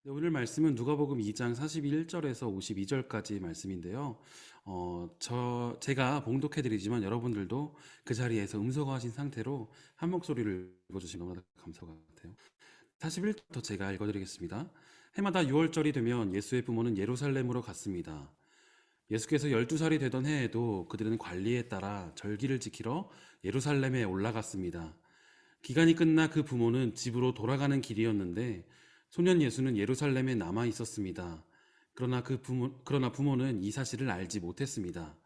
네, 오늘 말씀은 누가복음 2장 41절에서 52절까지 말씀인데요. 제가 봉독해드리지만 여러분들도 그 자리에서 음소거하신 상태로 한 목소리를 읽어주시면 너무나 감사할 것 같아요. 41절부터 제가 읽어드리겠습니다. 해마다 6월절이 되면 예수의 부모는 예루살렘으로 갔습니다. 예수께서 12살이 되던 해에도 그들은 관리에 따라 절기를 지키러 예루살렘에 올라갔습니다. 기간이 끝나 그 부모는 집으로 돌아가는 길이었는데 소년 예수는 예루살렘에 남아 있었습니다. 그러나 부모는 이 사실을 알지 못했습니다.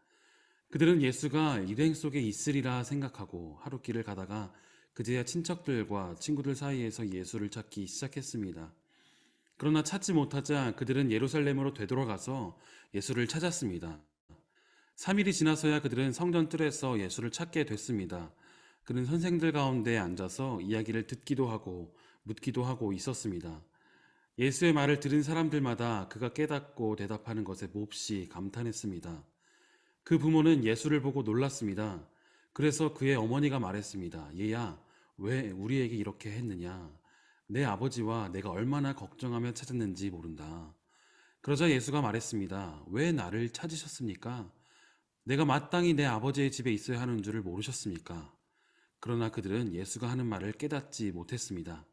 그들은 예수가 일행 속에 있으리라 생각하고 하룻길을 가다가 그제야 친척들과 친구들 사이에서 예수를 찾기 시작했습니다. 그러나 찾지 못하자 그들은 예루살렘으로 되돌아가서 예수를 찾았습니다. 3일이 지나서야 그들은 성전 뜰에서 예수를 찾게 됐습니다. 그는 선생들 가운데 앉아서 이야기를 듣기도 하고 묻기도 하고 있었습니다. 예수의 말을 들은 사람들마다 그가 깨닫고 대답하는 것에 몹시 감탄했습니다. 그 부모는 예수를 보고 놀랐습니다. 그래서 그의 어머니가 말했습니다. 얘야, 왜 우리에게 이렇게 했느냐? 내 아버지와 내가 얼마나 걱정하며 찾았는지 모른다. 그러자 예수가 말했습니다. 왜 나를 찾으셨습니까? 내가 마땅히 내 아버지의 집에 있어야 하는 줄을 모르셨습니까? 그러나 그들은 예수가 하는 말을 깨닫지 못했습니다.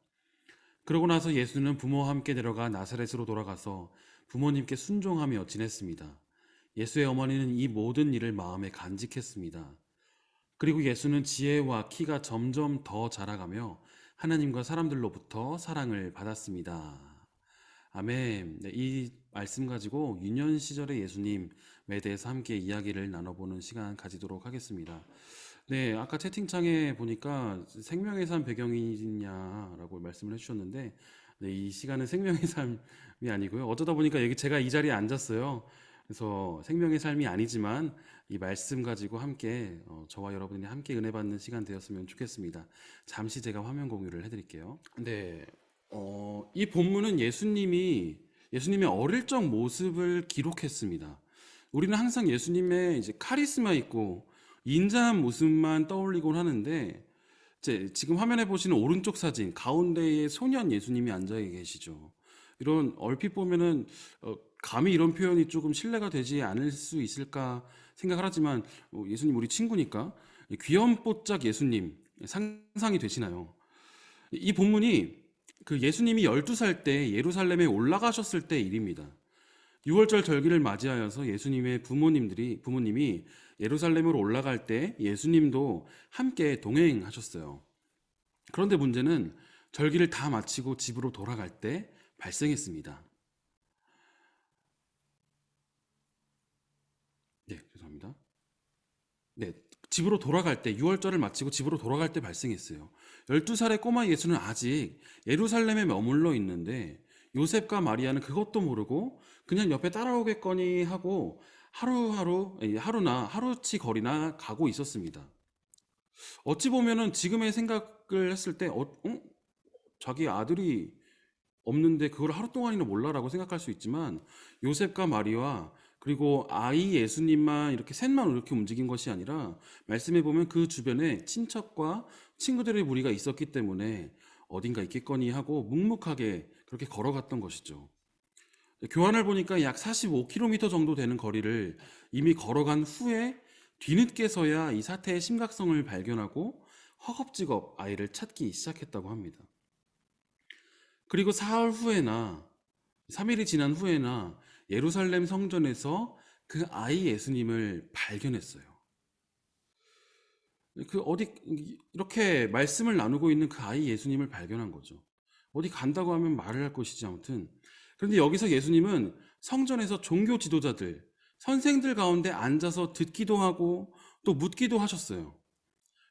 그러고 나서 예수는 부모와 함께 내려가 나사렛으로 돌아가서 부모님께 순종하며 지냈습니다. 예수의 어머니는 이 모든 일을 마음에 간직했습니다. 그리고 예수는 지혜와 키가 점점 더 자라가며 하나님과 사람들로부터 사랑을 받았습니다. 아멘. 네, 이 말씀 가지고 유년 시절의 예수님에 대해서 함께 이야기를 나눠보는 시간 가지도록 하겠습니다. 네, 아까 채팅창에 보니까 생명의 삶 배경이냐라고 말씀을 해주셨는데, 네, 이 시간은 생명의 삶이 아니고요. 어쩌다 보니까 여기 제가 이 자리에 앉았어요. 그래서 생명의 삶이 아니지만 이 말씀 가지고 함께 저와 여러분이 함께 은혜 받는 시간 되었으면 좋겠습니다. 잠시 제가 화면 공유를 해드릴게요. 네, 이 본문은 예수님의 어릴 적 모습을 기록했습니다. 우리는 항상 예수님의 이제 카리스마 있고 인자한 모습만 떠올리곤 하는데 이제 지금 화면에 보시는 오른쪽 사진 가운데에 소년 예수님이 앉아 계시죠. 이런 얼핏 보면은 감히 이런 표현이 조금 신뢰가 되지 않을 수 있을까 생각을 하지만 예수님 우리 친구니까 귀염뽀짝 예수님 상상이 되시나요? 이 본문이 그 예수님이 12살 때 예루살렘에 올라가셨을 때 일입니다. 6월절 절기를 맞이하여서 예수님의 부모님이 예루살렘으로 올라갈 때 예수님도 함께 동행하셨어요. 그런데 문제는 절기를 다 마치고 집으로 돌아갈 때 발생했습니다. 네, 죄송합니다. 네, 집으로 돌아갈 때 6월절을 마치고 집으로 돌아갈 때 발생했어요. 12살의 꼬마 예수는 아직 예루살렘에 머물러 있는데 요셉과 마리아는 그것도 모르고 그냥 옆에 따라오겠거니 하고 하루나 하루치 거리나 가고 있었습니다. 어찌 보면은 지금의 생각을 했을 때 자기 아들이 없는데 그걸 하루 동안이나 몰라라고 생각할 수 있지만 요셉과 마리아 그리고 아이 예수님만 이렇게 셋만 이렇게 움직인 것이 아니라 말씀해 보면 그 주변에 친척과 친구들의 무리가 있었기 때문에 어딘가 있겠거니 하고 묵묵하게 그렇게 걸어갔던 것이죠. 교환을 보니까 약 45km 정도 되는 거리를 이미 걸어간 후에 뒤늦게서야 이 사태의 심각성을 발견하고 허겁지겁 아이를 찾기 시작했다고 합니다. 그리고 사흘 후에나 3일이 지난 후에나 예루살렘 성전에서 그 아이 예수님을 발견했어요. 이렇게 말씀을 나누고 있는 그 아이 예수님을 발견한 거죠. 어디 간다고 하면 말을 할 것이지 아무튼. 그런데 여기서 예수님은 성전에서 종교 지도자들, 선생들 가운데 앉아서 듣기도 하고 또 묻기도 하셨어요.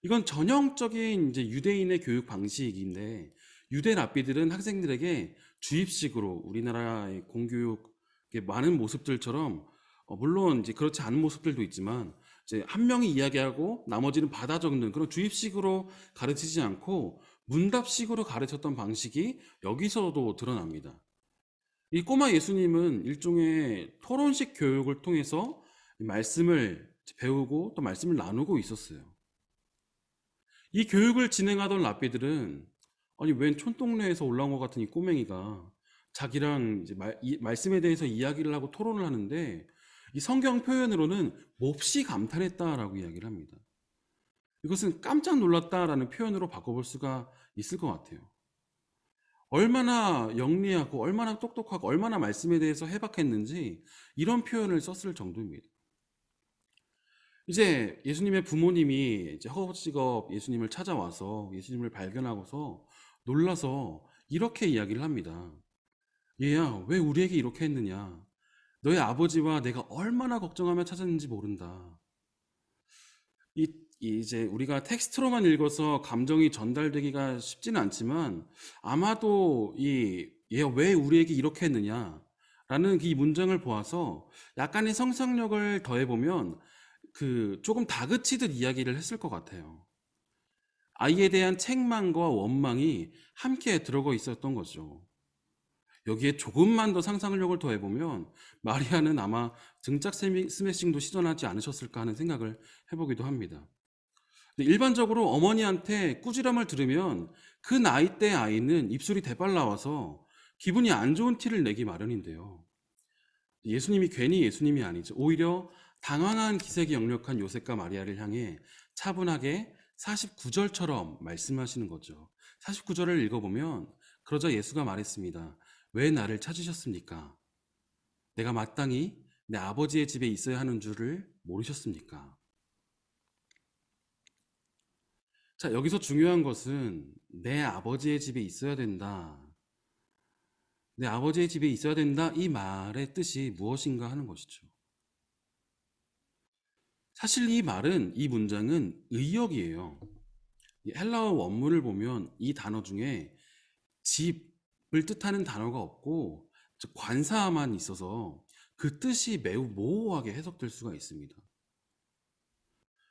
이건 전형적인 이제 유대인의 교육 방식인데 유대 랍비들은 학생들에게 주입식으로 우리나라의 공교육의 많은 모습들처럼 물론 이제 그렇지 않은 모습들도 있지만 이제 한 명이 이야기하고 나머지는 받아 적는 그런 주입식으로 가르치지 않고 문답식으로 가르쳤던 방식이 여기서도 드러납니다. 이 꼬마 예수님은 일종의 토론식 교육을 통해서 말씀을 배우고 또 말씀을 나누고 있었어요. 이 교육을 진행하던 랍비들은 아니 웬 촌동네에서 올라온 것 같은 이 꼬맹이가 자기랑 이제 말씀에 대해서 이야기를 하고 토론을 하는데 이 성경 표현으로는 몹시 감탄했다라고 이야기를 합니다. 이것은 깜짝 놀랐다라는 표현으로 바꿔볼 수가 있을 것 같아요. 얼마나 영리하고 얼마나 똑똑하고 얼마나 말씀에 대해서 해박했는지 이런 표현을 썼을 정도입니다. 이제 예수님의 부모님이 이제 허겁지겁 예수님을 찾아와서 예수님을 발견하고서 놀라서 이렇게 이야기를 합니다. 얘야, 왜 우리에게 이렇게 했느냐? 너의 아버지와 내가 얼마나 걱정하며 찾았는지 모른다. 이제 우리가 텍스트로만 읽어서 감정이 전달되기가 쉽지는 않지만 아마도 얘 왜 우리에게 이렇게 했느냐? 라는 이 문장을 보아서 약간의 상상력을 더해보면 조금 다그치듯 이야기를 했을 것 같아요. 아이에 대한 책망과 원망이 함께 들어가 있었던 거죠. 여기에 조금만 더 상상력을 더해보면 마리아는 아마 등짝 스매싱도 시전하지 않으셨을까 하는 생각을 해보기도 합니다. 근데 일반적으로 어머니한테 꾸지람을 들으면 그 나이 대 아이는 입술이 대발 나와서 기분이 안 좋은 티를 내기 마련인데요. 예수님이 괜히 예수님이 아니죠. 오히려 당황한 기색이 역력한 요셉과 마리아를 향해 차분하게 49절처럼 말씀하시는 거죠. 49절을 읽어보면 그러자 예수가 말했습니다. 왜 나를 찾으셨습니까? 내가 마땅히 내 아버지의 집에 있어야 하는 줄을 모르셨습니까? 자, 여기서 중요한 것은 내 아버지의 집에 있어야 된다. 내 아버지의 집에 있어야 된다. 이 말의 뜻이 무엇인가 하는 것이죠. 사실 이 문장은 의역이에요. 헬라어 원문을 보면 이 단어 중에 집을 뜻하는 단어가 없고 관사만 있어서 그 뜻이 매우 모호하게 해석될 수가 있습니다.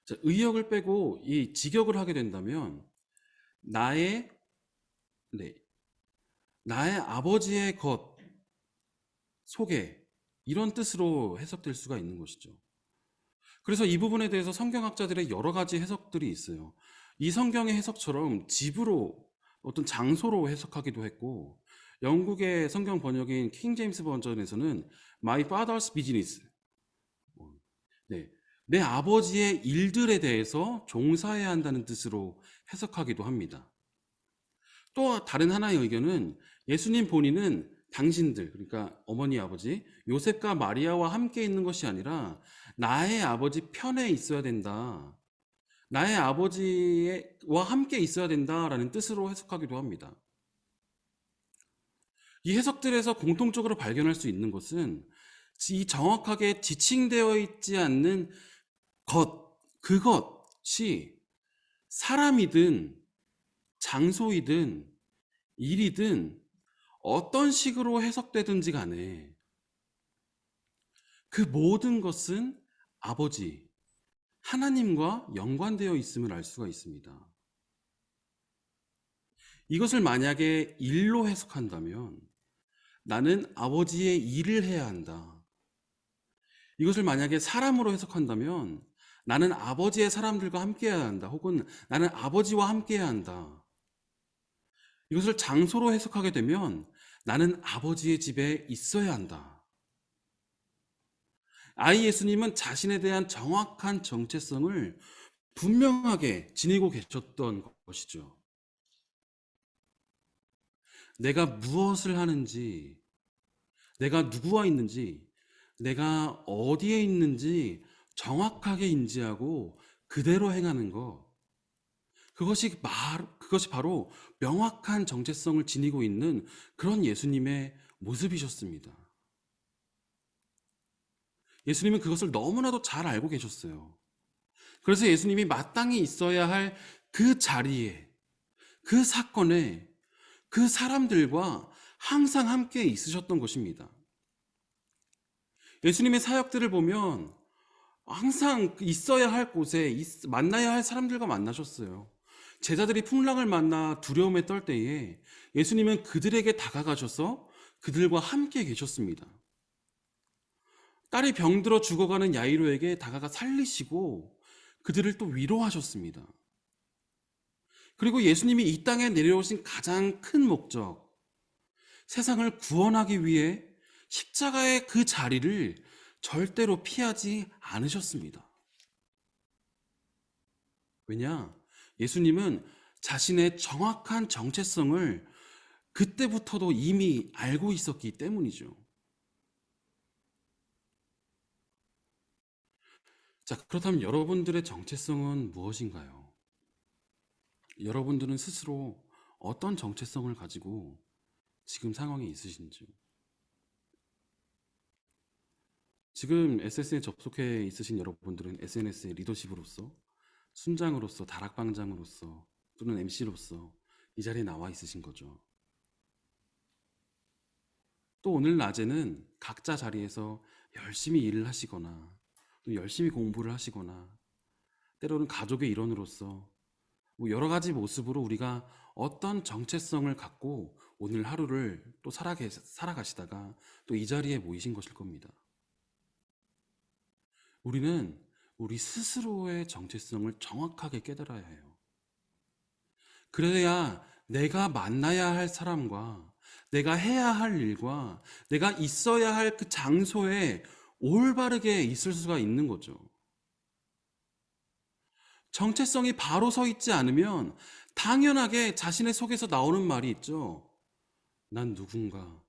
자, 의역을 빼고 이 직역을 하게 된다면 나의 아버지의 것 소개 이런 뜻으로 해석될 수가 있는 것이죠. 그래서 이 부분에 대해서 성경학자들의 여러 가지 해석들이 있어요. 이 성경의 해석처럼 집으로 어떤 장소로 해석하기도 했고 영국의 성경 번역인 킹 제임스 버전에서는 My father's business 내 아버지의 일들에 대해서 종사해야 한다는 뜻으로 해석하기도 합니다. 또 다른 하나의 의견은 예수님 본인은 당신들, 그러니까 어머니 아버지 요셉과 마리아와 함께 있는 것이 아니라 나의 아버지 편에 있어야 된다. 나의 아버지와 함께 있어야 된다라는 뜻으로 해석하기도 합니다. 이 해석들에서 공통적으로 발견할 수 있는 것은 이 정확하게 지칭되어 있지 않는 그것이 사람이든 장소이든 일이든 어떤 식으로 해석되든지 간에 그 모든 것은 아버지, 하나님과 연관되어 있음을 알 수가 있습니다. 이것을 만약에 일로 해석한다면 나는 아버지의 일을 해야 한다. 이것을 만약에 사람으로 해석한다면 나는 아버지의 사람들과 함께해야 한다. 혹은 나는 아버지와 함께해야 한다. 이것을 장소로 해석하게 되면 나는 아버지의 집에 있어야 한다. 아이 예수님은 자신에 대한 정확한 정체성을 분명하게 지니고 계셨던 것이죠. 내가 무엇을 하는지, 내가 누구와 있는지, 내가 어디에 있는지 정확하게 인지하고 그대로 행하는 것. 그것이 바로 명확한 정체성을 지니고 있는 그런 예수님의 모습이셨습니다. 예수님은 그것을 너무나도 잘 알고 계셨어요. 그래서 예수님이 마땅히 있어야 할 그 자리에, 그 사건에, 그 사람들과 항상 함께 있으셨던 것입니다. 예수님의 사역들을 보면 항상 있어야 할 곳에 만나야 할 사람들과 만나셨어요. 제자들이 풍랑을 만나 두려움에 떨 때에 예수님은 그들에게 다가가셔서 그들과 함께 계셨습니다. 딸이 병들어 죽어가는 야이로에게 다가가 살리시고 그들을 또 위로하셨습니다. 그리고 예수님이 이 땅에 내려오신 가장 큰 목적, 세상을 구원하기 위해 십자가의 그 자리를 절대로 피하지 않으셨습니다. 왜냐? 예수님은 자신의 정확한 정체성을 그때부터도 이미 알고 있었기 때문이죠. 자, 그렇다면 여러분들의 정체성은 무엇인가요? 여러분들은 스스로 어떤 정체성을 가지고 지금 상황에 있으신지. 지금 SNS에 접속해 있으신 여러분들은 SNS의 리더십으로서, 순장으로서, 다락방장으로서, 또는 MC로서 이 자리에 나와 있으신 거죠. 또 오늘 낮에는 각자 자리에서 열심히 일을 하시거나, 또 열심히 공부를 하시거나, 때로는 가족의 일원으로서 뭐 여러 가지 모습으로 우리가 어떤 정체성을 갖고 오늘 하루를 또 살아가시다가 또 이 자리에 모이신 것일 겁니다. 우리는 우리 스스로의 정체성을 정확하게 깨달아야 해요. 그래야 내가 만나야 할 사람과 내가 해야 할 일과 내가 있어야 할 그 장소에 올바르게 있을 수가 있는 거죠. 정체성이 바로 서 있지 않으면 당연하게 자신의 속에서 나오는 말이 있죠. 난 누군가,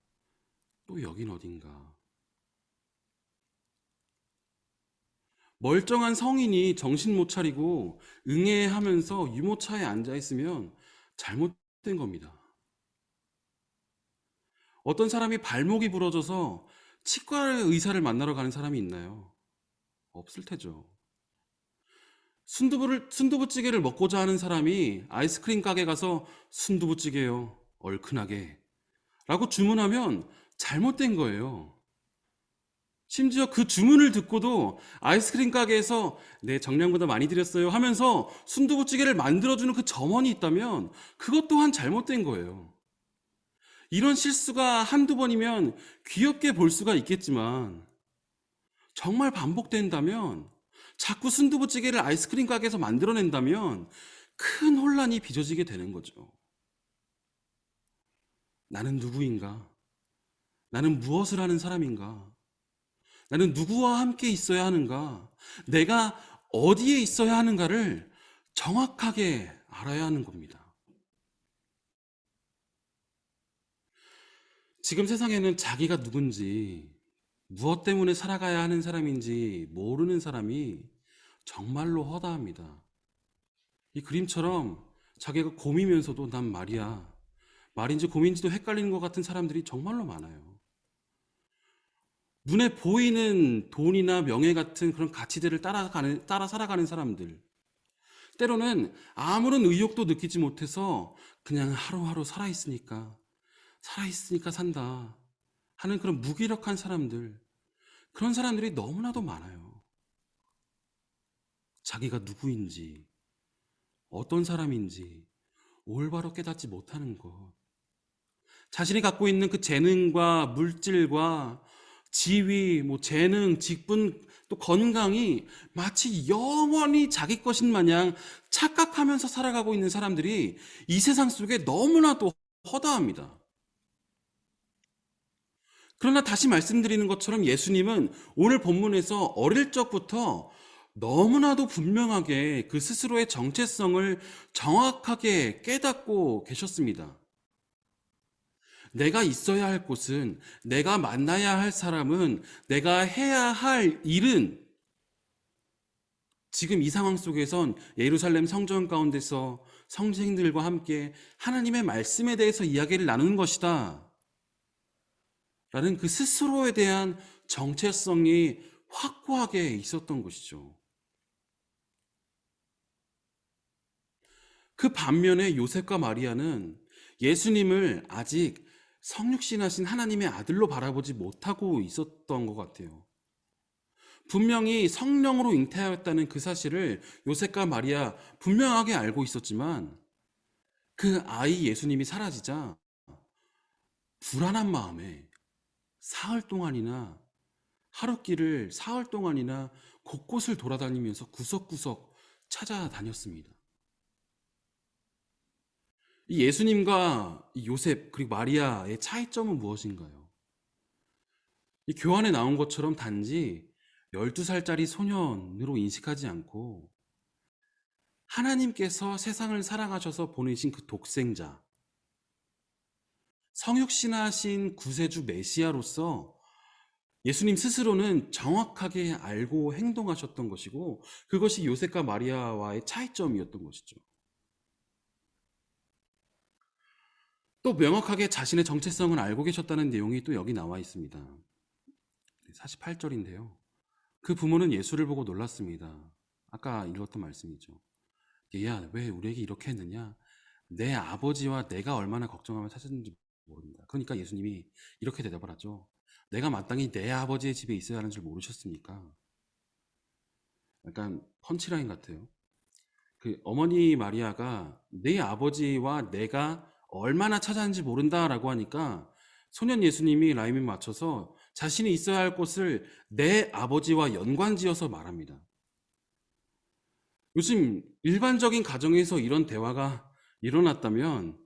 또 여긴 어딘가. 멀쩡한 성인이 정신 못 차리고 응애하면서 유모차에 앉아 있으면 잘못된 겁니다. 어떤 사람이 발목이 부러져서 치과 의사를 만나러 가는 사람이 있나요? 없을 테죠. 순두부찌개를 먹고자 하는 사람이 아이스크림 가게 가서 순두부찌개요, 얼큰하게 라고 주문하면 잘못된 거예요. 심지어 그 주문을 듣고도 아이스크림 가게에서 네, 정량보다 많이 드렸어요 하면서 순두부찌개를 만들어주는 그 점원이 있다면 그것 또한 잘못된 거예요. 이런 실수가 한두 번이면 귀엽게 볼 수가 있겠지만 정말 반복된다면, 자꾸 순두부찌개를 아이스크림 가게에서 만들어낸다면 큰 혼란이 빚어지게 되는 거죠. 나는 누구인가? 나는 무엇을 하는 사람인가? 나는 누구와 함께 있어야 하는가? 내가 어디에 있어야 하는가를 정확하게 알아야 하는 겁니다. 지금 세상에는 자기가 누군지, 무엇 때문에 살아가야 하는 사람인지 모르는 사람이 정말로 허다합니다. 이 그림처럼 자기가 곰이면서도 난 말이야, 말인지 곰인지도 헷갈리는 것 같은 사람들이 정말로 많아요. 눈에 보이는 돈이나 명예 같은 그런 가치들을 따라 살아가는 사람들. 때로는 아무런 의욕도 느끼지 못해서 그냥 하루하루 살아있으니까 산다 하는 그런 무기력한 사람들. 그런 사람들이 너무나도 많아요. 자기가 누구인지, 어떤 사람인지 올바로 깨닫지 못하는 것. 자신이 갖고 있는 그 재능과 물질과 지위, 뭐 재능, 직분, 또 건강이 마치 영원히 자기 것인 마냥 착각하면서 살아가고 있는 사람들이 이 세상 속에 너무나도 허다합니다. 그러나 다시 말씀드리는 것처럼 예수님은 오늘 본문에서 어릴 적부터 너무나도 분명하게 그 스스로의 정체성을 정확하게 깨닫고 계셨습니다. 내가 있어야 할 곳은, 내가 만나야 할 사람은, 내가 해야 할 일은 지금 이 상황 속에선 예루살렘 성전 가운데서 성생들과 함께 하나님의 말씀에 대해서 이야기를 나누는 것이다 라는 그 스스로에 대한 정체성이 확고하게 있었던 것이죠. 그 반면에 요셉과 마리아는 예수님을 아직 성육신하신 하나님의 아들로 바라보지 못하고 있었던 것 같아요. 분명히 성령으로 잉태하였다는 그 사실을 요셉과 마리아 분명하게 알고 있었지만, 그 아이 예수님이 사라지자 불안한 마음에 사흘 동안이나 곳곳을 돌아다니면서 구석구석 찾아다녔습니다. 이 예수님과 이 요셉 그리고 마리아의 차이점은 무엇인가요? 이 교환에 나온 것처럼 단지 12살짜리 소년으로 인식하지 않고 하나님께서 세상을 사랑하셔서 보내신 그 독생자, 성육신하신 구세주 메시아로서 예수님 스스로는 정확하게 알고 행동하셨던 것이고, 그것이 요셉과 마리아와의 차이점이었던 것이죠. 또 명확하게 자신의 정체성을 알고 계셨다는 내용이 또 여기 나와 있습니다. 48절인데요. 그 부모는 예수를 보고 놀랐습니다. 아까 읽었던 말씀이죠. 얘야, 왜 우리에게 이렇게 했느냐? 내 아버지와 내가 얼마나 걱정하며 찾았는지 모른다. 그러니까 예수님이 이렇게 대답을 하죠. 내가 마땅히 내 아버지의 집에 있어야 하는 줄 모르셨습니까? 약간 펀치라인 같아요. 그 어머니 마리아가 내 아버지와 내가 얼마나 찾았는지 모른다라고 하니까 소년 예수님이 라임에 맞춰서 자신이 있어야 할 곳을 내 아버지와 연관지어서 말합니다. 요즘 일반적인 가정에서 이런 대화가 일어났다면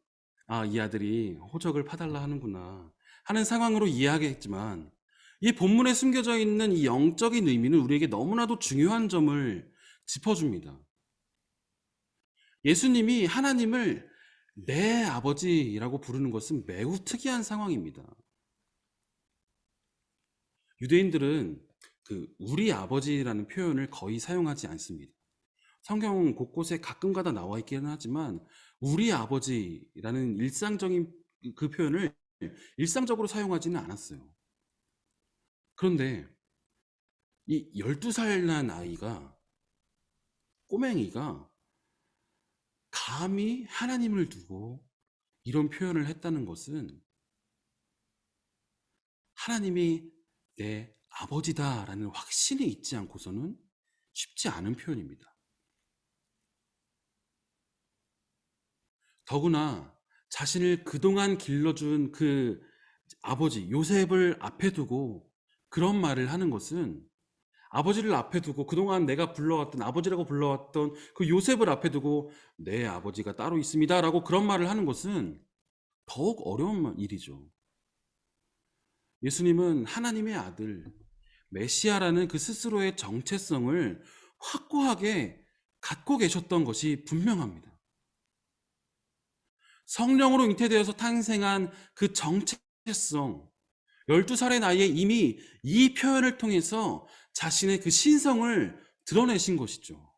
아, 이 아들이 호적을 파달라 하는구나 하는 상황으로 이해하겠지만, 이 본문에 숨겨져 있는 이 영적인 의미는 우리에게 너무나도 중요한 점을 짚어줍니다. 예수님이 하나님을 내 아버지라고 부르는 것은 매우 특이한 상황입니다. 유대인들은 그 우리 아버지라는 표현을 거의 사용하지 않습니다. 성경 곳곳에 가끔가다 나와 있기는 하지만 우리 아버지라는 일상적인 그 표현을 일상적으로 사용하지는 않았어요. 그런데 이 12살 난 아이가, 꼬맹이가 감히 하나님을 두고 이런 표현을 했다는 것은 하나님이 내 아버지다라는 확신이 있지 않고서는 쉽지 않은 표현입니다. 더구나 자신을 그동안 길러준 그 아버지 요셉을 앞에 두고 그런 말을 하는 것은, 아버지를 앞에 두고 그동안 내가 불러왔던 아버지라고 불러왔던 그 요셉을 앞에 두고 내 아버지가 따로 있습니다 라고 그런 말을 하는 것은 더욱 어려운 일이죠. 예수님은 하나님의 아들 메시아라는 그 스스로의 정체성을 확고하게 갖고 계셨던 것이 분명합니다. 성령으로 잉태되어서 탄생한 그 정체성, 12살의 나이에 이미 이 표현을 통해서 자신의 그 신성을 드러내신 것이죠.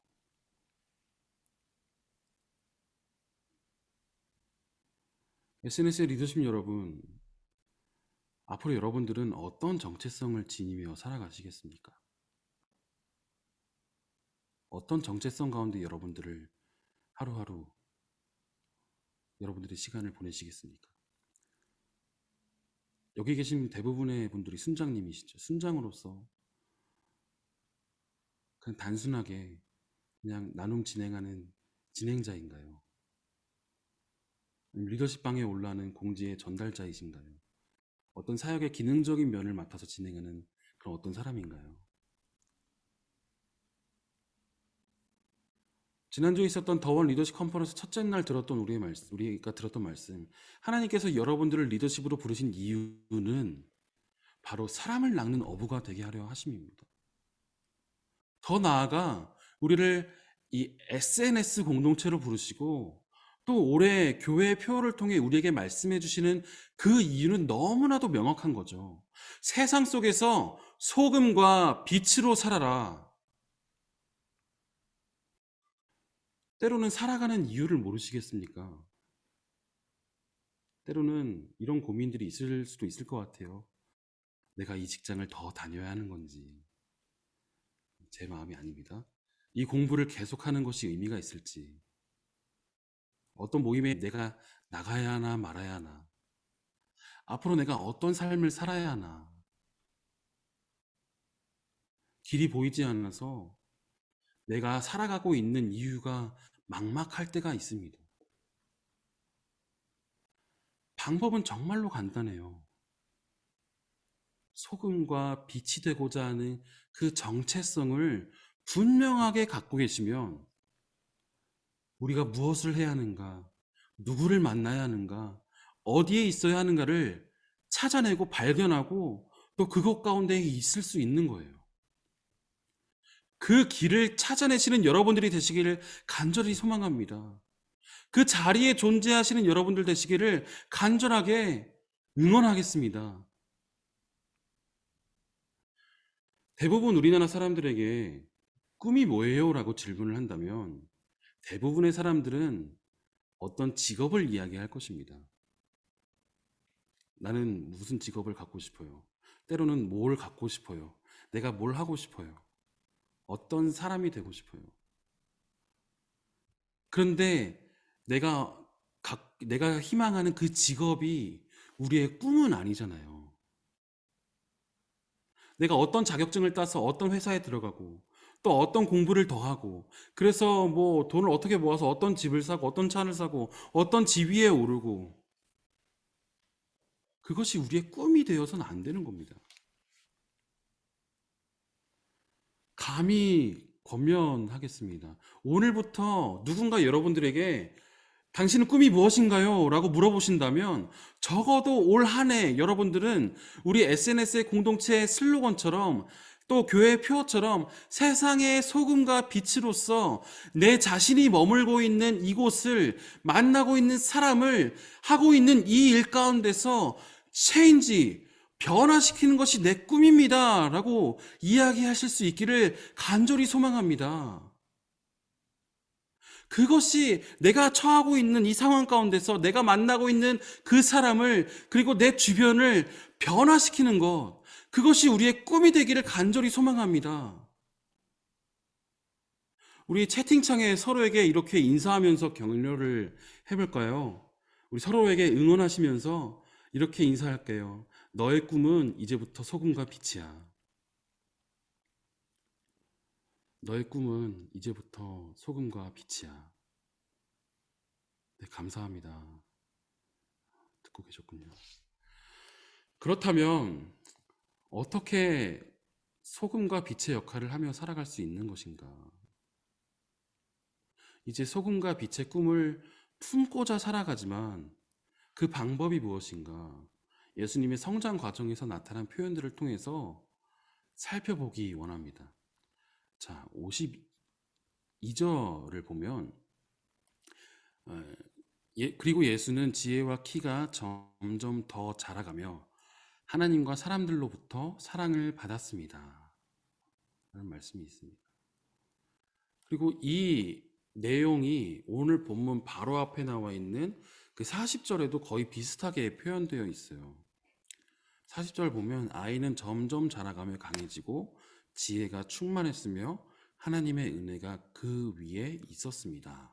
SNS의 리더십 여러분, 앞으로 여러분들은 어떤 정체성을 지니며 살아가시겠습니까? 어떤 정체성 가운데 여러분들을 하루하루 여러분들의 시간을 보내시겠습니까? 여기 계신 대부분의 분들이 순장님이시죠. 순장으로서 그냥 단순하게 그냥 나눔 진행하는 진행자인가요? 리더십 방에 올라가는 공지의 전달자이신가요? 어떤 사역의 기능적인 면을 맡아서 진행하는 그런 어떤 사람인가요? 지난주에 있었던 더원 리더십 컨퍼런스 첫째 날 들었던 우리가 들었던 말씀, 하나님께서 여러분들을 리더십으로 부르신 이유는 바로 사람을 낚는 어부가 되게 하려 하심입니다. 더 나아가 우리를 이 SNS 공동체로 부르시고 또 올해 교회 표를 통해 우리에게 말씀해 주시는 그 이유는 너무나도 명확한 거죠. 세상 속에서 소금과 빛으로 살아라. 때로는 살아가는 이유를 모르시겠습니까? 때로는 이런 고민들이 있을 수도 있을 것 같아요. 내가 이 직장을 더 다녀야 하는 건지. 제 마음이 아닙니다. 이 공부를 계속하는 것이 의미가 있을지, 어떤 모임에 내가 나가야 하나 말아야 하나, 앞으로 내가 어떤 삶을 살아야 하나, 길이 보이지 않아서 내가 살아가고 있는 이유가 막막할 때가 있습니다. 방법은 정말로 간단해요. 소금과 빛이 되고자 하는 그 정체성을 분명하게 갖고 계시면 우리가 무엇을 해야 하는가, 누구를 만나야 하는가, 어디에 있어야 하는가를 찾아내고 발견하고 또 그것 가운데 있을 수 있는 거예요. 그 길을 찾아내시는 여러분들이 되시기를 간절히 소망합니다. 그 자리에 존재하시는 여러분들 되시기를 간절하게 응원하겠습니다. 대부분 우리나라 사람들에게 꿈이 뭐예요? 라고 질문을 한다면 대부분의 사람들은 어떤 직업을 이야기할 것입니다. 나는 무슨 직업을 갖고 싶어요. 때로는 뭘 갖고 싶어요. 내가 뭘 하고 싶어요. 어떤 사람이 되고 싶어요. 그런데 내가 내가 희망하는 그 직업이 우리의 꿈은 아니잖아요. 내가 어떤 자격증을 따서 어떤 회사에 들어가고 또 어떤 공부를 더 하고 그래서 뭐 돈을 어떻게 모아서 어떤 집을 사고 어떤 차를 사고 어떤 지위에 오르고 그것이 우리의 꿈이 되어서는 안 되는 겁니다. 감히 권면하겠습니다. 오늘부터 누군가 여러분들에게 당신의 꿈이 무엇인가요? 라고 물어보신다면 적어도 올 한 해 여러분들은 우리 SNS의 공동체 슬로건처럼 또 교회 표어처럼 세상의 소금과 빛으로서 내 자신이 머물고 있는 이곳을 만나고 있는 사람을 하고 있는 이 일 가운데서 체인지 변화시키는 것이 내 꿈입니다. 라고 이야기하실 수 있기를 간절히 소망합니다. 그것이 내가 처하고 있는 이 상황 가운데서 내가 만나고 있는 그 사람을 그리고 내 주변을 변화시키는 것, 그것이 우리의 꿈이 되기를 간절히 소망합니다. 우리 채팅창에 서로에게 이렇게 인사하면서 격려를 해볼까요? 우리 서로에게 응원하시면서 이렇게 인사할게요. 너의 꿈은 이제부터 소금과 빛이야. 너의 꿈은 이제부터 소금과 빛이야. 네, 감사합니다. 듣고 계셨군요. 그렇다면 어떻게 소금과 빛의 역할을 하며 살아갈 수 있는 것인가? 이제 소금과 빛의 꿈을 품고자 살아가지만 그 방법이 무엇인가? 예수님의 성장 과정에서 나타난 표현들을 통해서 살펴보기 원합니다. 자, 52절을 보면 그리고 예수는 지혜와 키가 점점 더 자라가며 하나님과 사람들로부터 사랑을 받았습니다. 라는 말씀이 있습니다. 그리고 이 내용이 오늘 본문 바로 앞에 나와 있는 그 40절에도 거의 비슷하게 표현되어 있어요. 40절 보면 아이는 점점 자라가며 강해지고 지혜가 충만했으며 하나님의 은혜가 그 위에 있었습니다.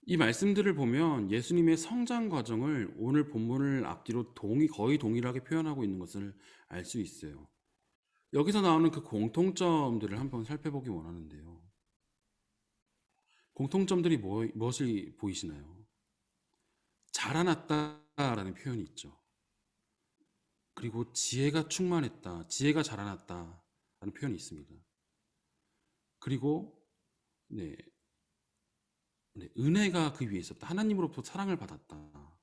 이 말씀들을 보면 예수님의 성장 과정을 오늘 본문을 앞뒤로 거의 동일하게 표현하고 있는 것을 알 수 있어요. 여기서 나오는 그 공통점들을 한번 살펴보기 원하는데요. 공통점들이 무엇이 보이시나요? 자라났다라는 표현이 있죠. 그리고 지혜가 충만했다, 지혜가 자라났다라는 표현이 있습니다. 그리고 네, 은혜가 그 위에 있었다. 하나님으로부터 사랑을 받았다.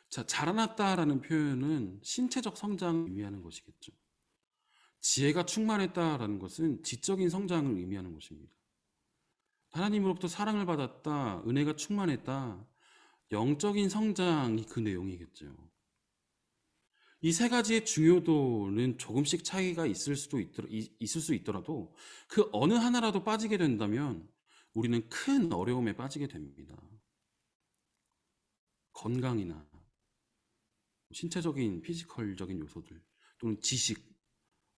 자, 자라났다라는 표현은 신체적 성장을 의미하는 것이겠죠. 지혜가 충만했다라는 것은 지적인 성장을 의미하는 것입니다. 하나님으로부터 사랑을 받았다, 은혜가 충만했다, 영적인 성장이 그 내용이겠죠. 이 세 가지의 중요도는 조금씩 차이가 있을 수 있더라도 그 어느 하나라도 빠지게 된다면 우리는 큰 어려움에 빠지게 됩니다. 건강이나 신체적인 피지컬적인 요소들 또는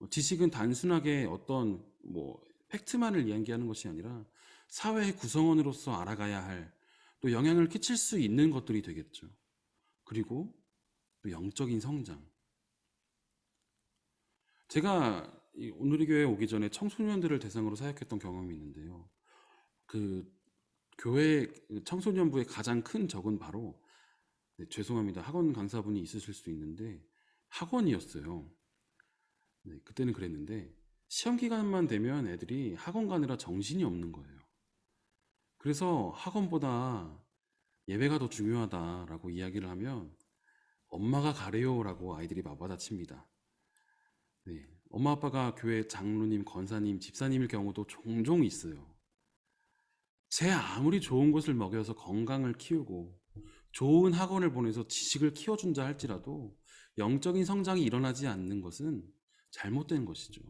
지식은 단순하게 어떤 팩트만을 이야기하는 것이 아니라 사회의 구성원으로서 알아가야 할 또 영향을 끼칠 수 있는 것들이 되겠죠. 그리고 또 영적인 성장. 제가 오늘의 교회에 오기 전에 청소년들을 대상으로 사역했던 경험이 있는데요. 그 교회 청소년부의 가장 큰 적은 바로 죄송합니다. 학원 강사분이 있으실 수 있는데 학원이었어요. 네, 그때는 그랬는데 시험 기간만 되면 애들이 학원 가느라 정신이 없는 거예요. 그래서 학원보다 예배가 더 중요하다라고 이야기를 하면 엄마가 가래요라고 아이들이 맞받아칩니다. 네. 엄마 아빠가 교회 장로님, 권사님, 집사님일 경우도 종종 있어요. 제 아무리 좋은 것을 먹여서 건강을 키우고 좋은 학원을 보내서 지식을 키워준다 할지라도 영적인 성장이 일어나지 않는 것은 잘못된 것이죠.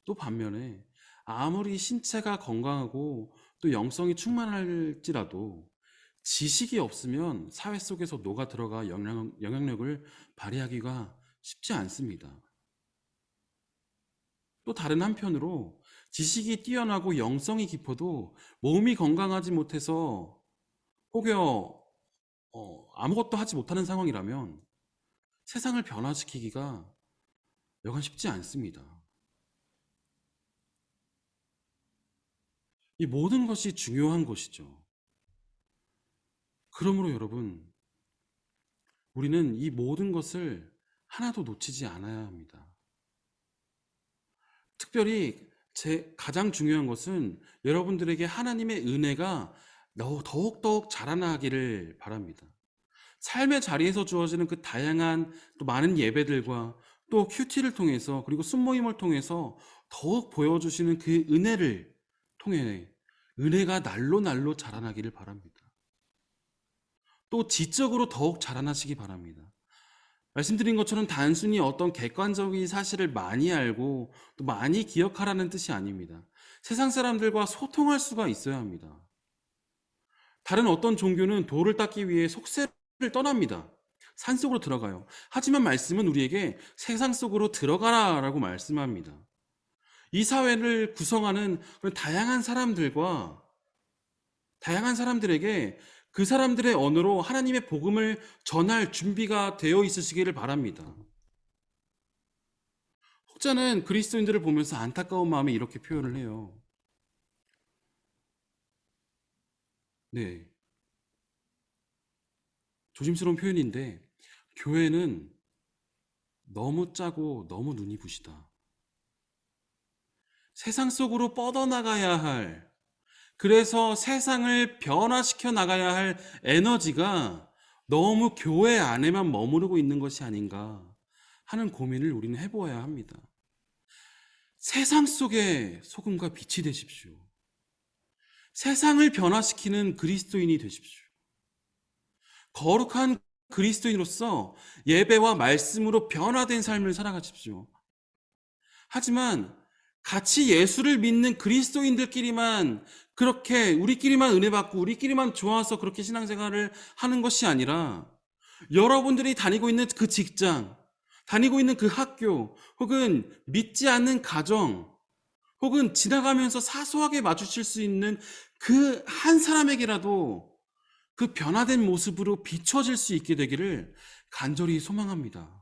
또 반면에 아무리 신체가 건강하고 또 영성이 충만할지라도 지식이 없으면 사회 속에서 녹아 들어가 영향력을 발휘하기가 쉽지 않습니다. 또 다른 한편으로 지식이 뛰어나고 영성이 깊어도 몸이 건강하지 못해서 혹여 아무것도 하지 못하는 상황이라면 세상을 변화시키기가 여간 쉽지 않습니다. 이 모든 것이 중요한 것이죠. 그러므로 여러분, 우리는 이 모든 것을 하나도 놓치지 않아야 합니다. 특별히 가장 중요한 것은 여러분들에게 하나님의 은혜가 더욱더욱 자라나기를 바랍니다. 삶의 자리에서 주어지는 그 다양한 또 많은 예배들과 또 큐티를 통해서 그리고 순모임을 통해서 더욱 보여주시는 그 은혜를 통해 은혜가 날로 날로 자라나기를 바랍니다. 또 지적으로 더욱 자라나시기 바랍니다. 말씀드린 것처럼 단순히 어떤 객관적인 사실을 많이 알고 또 많이 기억하라는 뜻이 아닙니다. 세상 사람들과 소통할 수가 있어야 합니다. 다른 어떤 종교는 도를 닦기 위해 속세를 떠납니다. 산속으로 들어가요. 하지만 말씀은 우리에게 세상 속으로 들어가라라고 말씀합니다. 이 사회를 구성하는 그런 다양한 사람들에게 그 사람들의 언어로 하나님의 복음을 전할 준비가 되어 있으시기를 바랍니다. 혹자는 그리스도인들을 보면서 안타까운 마음에 이렇게 표현을 해요. 네, 조심스러운 표현인데 교회는 너무 짜고 너무 눈이 부시다. 세상 속으로 뻗어나가야 할, 그래서 세상을 변화시켜 나가야 할 에너지가 너무 교회 안에만 머무르고 있는 것이 아닌가 하는 고민을 우리는 해보아야 합니다. 세상 속에 소금과 빛이 되십시오. 세상을 변화시키는 그리스도인이 되십시오. 거룩한 그리스도인으로서 예배와 말씀으로 변화된 삶을 살아가십시오. 하지만 같이 예수를 믿는 그리스도인들끼리만 그렇게 우리끼리만 은혜 받고 우리끼리만 좋아서 그렇게 신앙생활을 하는 것이 아니라 여러분들이 다니고 있는 그 직장, 다니고 있는 그 학교, 혹은 믿지 않는 가정, 혹은 지나가면서 사소하게 마주칠 수 있는 그 한 사람에게라도 그 변화된 모습으로 비춰질 수 있게 되기를 간절히 소망합니다.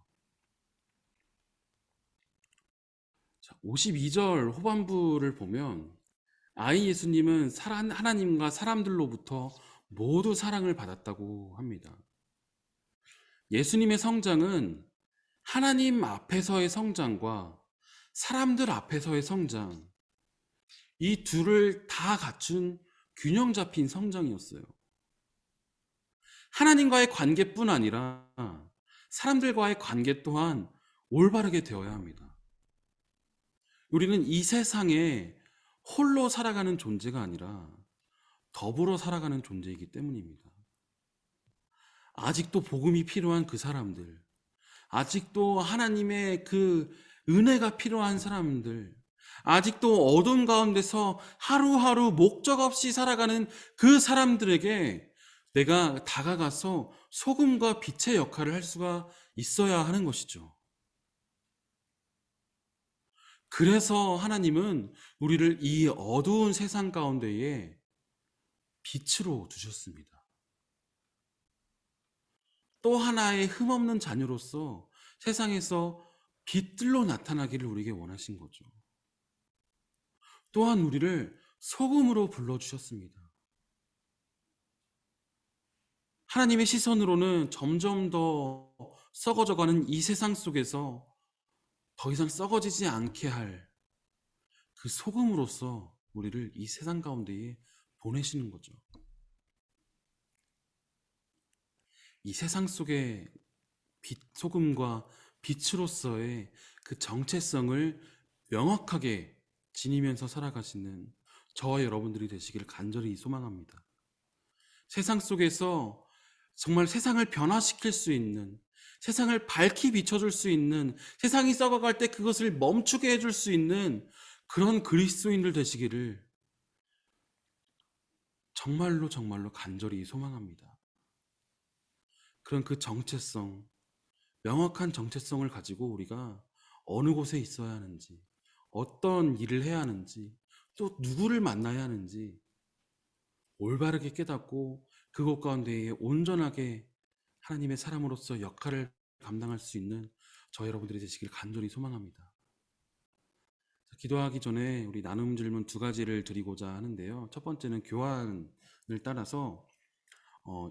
52절 후반부를 보면 아이 예수님은 하나님과 사람들로부터 모두 사랑을 받았다고 합니다. 예수님의 성장은 하나님 앞에서의 성장과 사람들 앞에서의 성장, 이 둘을 다 갖춘 균형 잡힌 성장이었어요. 하나님과의 관계뿐 아니라 사람들과의 관계 또한 올바르게 되어야 합니다. 우리는 이 세상에 홀로 살아가는 존재가 아니라 더불어 살아가는 존재이기 때문입니다. 아직도 복음이 필요한 그 사람들, 아직도 하나님의 그 은혜가 필요한 사람들, 아직도 어둠 가운데서 하루하루 목적 없이 살아가는 그 사람들에게 내가 다가가서 소금과 빛의 역할을 할 수가 있어야 하는 것이죠. 그래서 하나님은 우리를 이 어두운 세상 가운데에 빛으로 두셨습니다. 또 하나의 흠없는 자녀로서 세상에서 빛들로 나타나기를 우리에게 원하신 거죠. 또한 우리를 소금으로 불러주셨습니다. 하나님의 시선으로는 점점 더 썩어져가는 이 세상 속에서 더 이상 썩어지지 않게 할 그 소금으로서 우리를 이 세상 가운데에 보내시는 거죠. 이 세상 속에 소금과 빛으로서의 그 정체성을 명확하게 지니면서 살아가시는 저와 여러분들이 되시기를 간절히 소망합니다. 세상 속에서 정말 세상을 변화시킬 수 있는, 세상을 밝히 비춰줄 수 있는, 세상이 썩어갈 때 그것을 멈추게 해줄 수 있는 그런 그리스도인들 되시기를 정말로 정말로 간절히 소망합니다. 그런 그 정체성, 명확한 정체성을 가지고 우리가 어느 곳에 있어야 하는지, 어떤 일을 해야 하는지, 또 누구를 만나야 하는지 올바르게 깨닫고 그것 가운데에 온전하게 하나님의 사람으로서 역할을 감당할 수 있는 저 여러분들이 되시길 간절히 소망합니다. 기도하기 전에 우리 나눔 질문 두 가지를 드리고자 하는데요. 첫 번째는 교환을 따라서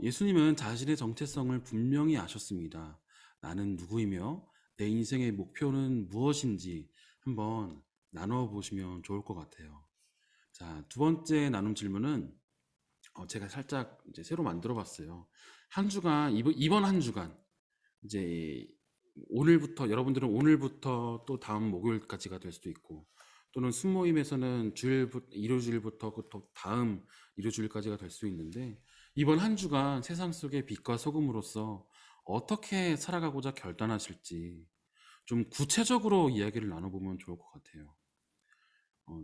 예수님은 자신의 정체성을 분명히 아셨습니다. 나는 누구이며 내 인생의 목표는 무엇인지 한번 나눠 보시면 좋을 것 같아요. 자, 두 번째 나눔 질문은 제가 살짝 이제 새로 만들어 봤어요. 한 주간, 이번 한 주간, 이제 오늘부터, 여러분들은 오늘부터 또 다음 목요일까지가 될 수도 있고, 또는 순모임에서는 일요주일부터 또 다음 일요주일까지가 될 수 있는데, 이번 한 주간 세상 속의 빛과 소금으로서 어떻게 살아가고자 결단하실지 좀 구체적으로 이야기를 나눠보면 좋을 것 같아요.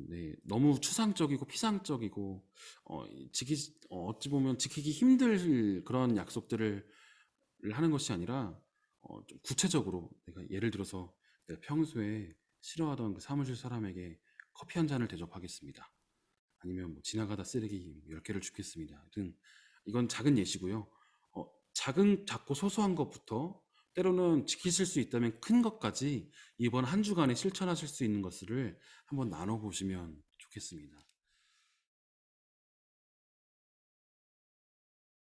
네, 너무 추상적이고 피상적이고 어찌 보면 지키기 힘들 그런 약속들을 하는 것이 아니라 좀 구체적으로 내가 예를 들어서 내가 평소에 싫어하던 그 사무실 사람에게 커피 한 잔을 대접하겠습니다. 아니면 뭐 지나가다 쓰레기 10개를 줍겠습니다. 등 이건 작은 예시고요. 작고 소소한 것부터 때로는 지키실 수 있다면 큰 것까지 이번 한 주간에 실천하실 수 있는 것들을 한번 나눠보시면 좋겠습니다.